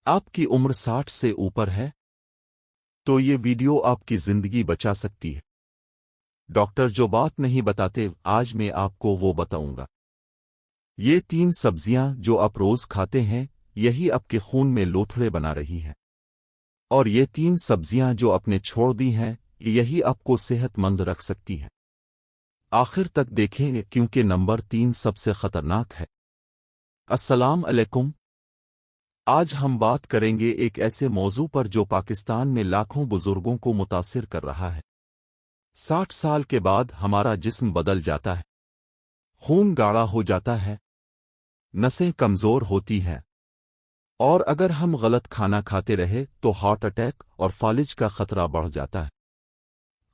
आपकी उम्र 60 से ऊपर है तो ये वीडियो आपकी जिंदगी बचा सकती है। डॉक्टर जो बात नहीं बताते आज मैं आपको वो बताऊंगा। ये 3 सब्जियां जो आप रोज खाते हैं यही आपके खून में लोथड़े बना रही हैं। और ये 3 सब्जियां जो आपने छोड़ दी हैं यही आपको सेहतमंद रख सकती हैं। आखिर तक देखेंगे क्योंकि नंबर 3 सबसे खतरनाक है। अस्सलाम अलैकुम। आज हम बात करेंगे एक ऐसे मौजू पर जो पाकिस्तान में लाखों बुजुर्गों को मुतासिर कर रहा है। 60 साल के बाद हमारा जिस्म बदल जाता है, खून गाढ़ा हो जाता है, नसें कमजोर होती हैं और अगर हम गलत खाना खाते रहे तो हार्ट अटैक और फालिज का खतरा बढ़ जाता है।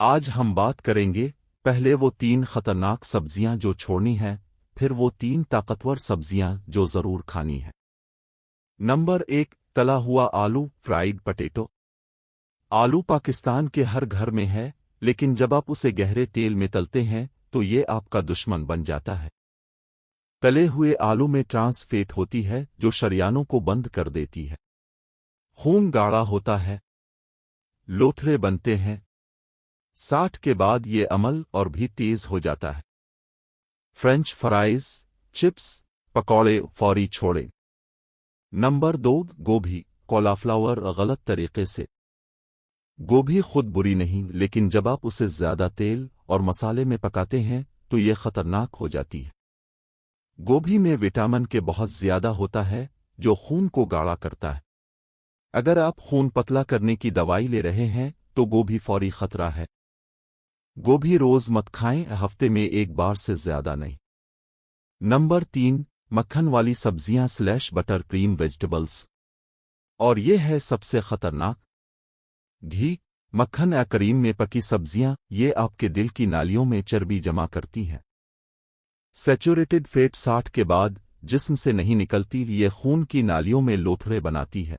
आज हम बात करेंगे पहले वो 3 खतरनाक सब्जियां जो छोड़नी हैं, फिर वो 3 ताकतवर सब्जियां जो जरूर खानी है। नंबर 1, तला हुआ आलू, फ्राइड पटेटो। आलू पाकिस्तान के हर घर में है, लेकिन जब आप उसे गहरे तेल में तलते हैं तो ये आपका दुश्मन बन जाता है। तले हुए आलू में ट्रांस फैट होती है जो शरियानों को बंद कर देती है। खून गाढ़ा होता है, लोथड़े बनते हैं। 60 के बाद ये अमल और भी तेज हो जाता है। फ्रेंच फ्राइज, चिप्स, पकौड़े फौरी छोड़ें। नंबर 2, गोभी, कॉलीफ्लावर। गलत तरीके से गोभी खुद बुरी नहीं, लेकिन जब आप उसे ज्यादा तेल और मसाले में पकाते हैं तो ये खतरनाक हो जाती है। गोभी में विटामिन के बहुत ज्यादा होता है जो खून को गाढ़ा करता है। अगर आप खून पतला करने की दवाई ले रहे हैं तो गोभी फौरी खतरा है। गोभी रोज मत खाएं, हफ्ते में 1 बार से ज्यादा नहीं। नंबर 3, मक्खन वाली सब्जियां / बटर क्रीम वेजिटेबल्स। और ये है सबसे खतरनाक। घी, मक्खन या करीम में पकी सब्जियां ये आपके दिल की नालियों में चर्बी जमा करती हैं। सैचुरेटेड फैट 60 के बाद जिस्म से नहीं निकलती, ये खून की नालियों में लोथड़े बनाती है।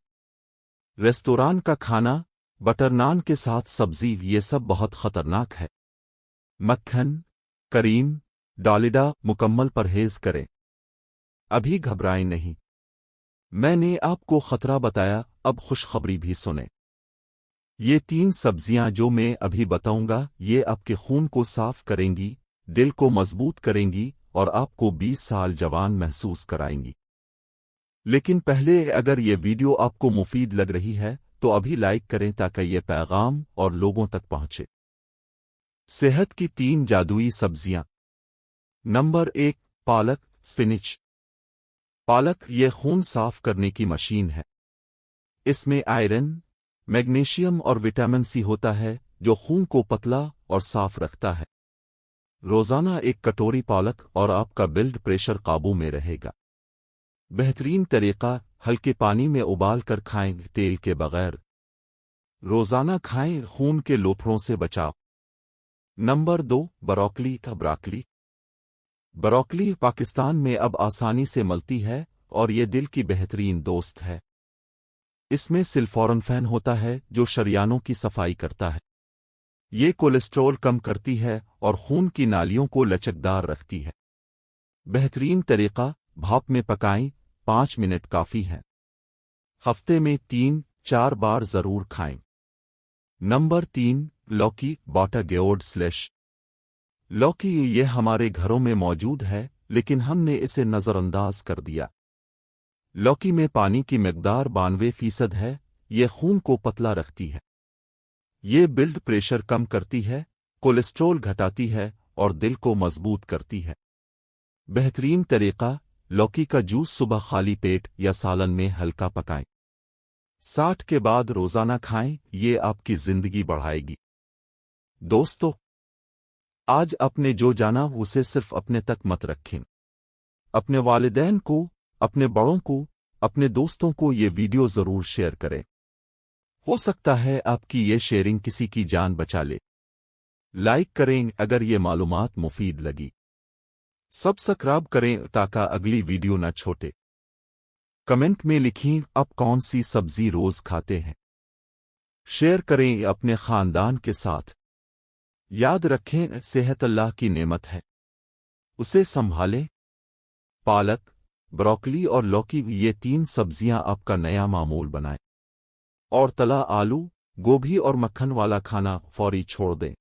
रेस्तोरां का खाना, बटर नान के साथ सब्जी, ये सब बहुत खतरनाक है। मक्खन, करीम, डालिडा मुकम्मल परहेज करें। अभी घबराएं नहीं, मैंने आपको खतरा बताया, अब खुशखबरी भी सुने। ये 3 सब्जियां जो मैं अभी बताऊंगा ये आपके खून को साफ करेंगी, दिल को मजबूत करेंगी और आपको 20 साल जवान महसूस कराएंगी। लेकिन पहले अगर ये वीडियो आपको मुफीद लग रही है तो अभी लाइक करें ताकि ये पैगाम और लोगों तक पहुंचे। सेहत की 3 जादुई सब्जियां। नंबर 1, पालक, स्पिनिच। पालक ये खून साफ करने की मशीन है। इसमें आयरन, मैग्नीशियम और विटामिन सी होता है जो खून को पतला और साफ रखता है। रोजाना 1 कटोरी पालक और आपका ब्लड प्रेशर काबू में रहेगा। बेहतरीन तरीका, हल्के पानी में उबाल कर खाएं, तेल के बगैर। रोजाना खाएं, खून के लोथड़ों से बचाव। नंबर 2, ब्रोकली का ब्रोकली। ब्रोकली पाकिस्तान में अब आसानी से मिलती है और ये दिल की बेहतरीन दोस्त है। इसमें सिल्फोराफेन होता है जो शरियानों की सफाई करता है। ये कोलेस्ट्रॉल कम करती है और खून की नालियों को लचकदार रखती है। बेहतरीन तरीका, भाप में पकाएं, 5 मिनट काफी है। हफ्ते में 3-4 बार जरूर खाएं। नंबर 3, लौकी, बाटा गेओड / लौकी ये हमारे घरों में मौजूद है लेकिन हमने इसे नजरअंदाज कर दिया। लौकी में पानी की मिकदार 92% है। ये खून को पतला रखती है। ये ब्लड प्रेशर कम करती है, कोलेस्ट्रॉल घटाती है और दिल को मजबूत करती है। बेहतरीन तरीका, लौकी का जूस सुबह खाली पेट या सालन में हल्का पकाएं। 60 के बाद रोजाना खाएं, ये आपकी जिंदगी बढ़ाएगी। दोस्तों, आज आपने जो जाना उसे सिर्फ अपने तक मत रखें। अपने वालिदैन को, अपने बड़ों को, अपने दोस्तों को ये वीडियो जरूर शेयर करें। हो सकता है आपकी ये शेयरिंग किसी की जान बचा ले। लाइक करें अगर ये मालूमात मुफीद लगी। सब्सक्राइब करें ताकि अगली वीडियो न छूटे। कमेंट में लिखें आप कौन सी सब्जी रोज खाते हैं। शेयर करें अपने खानदान के साथ। याद रखें, सेहत अल्लाह की नेमत है, उसे संभालें। पालक, ब्रोकली और लौकी ये 3 सब्जियां आपका नया मामूल बनाएं। और तला आलू, गोभी और मक्खन वाला खाना फौरी छोड़ दें।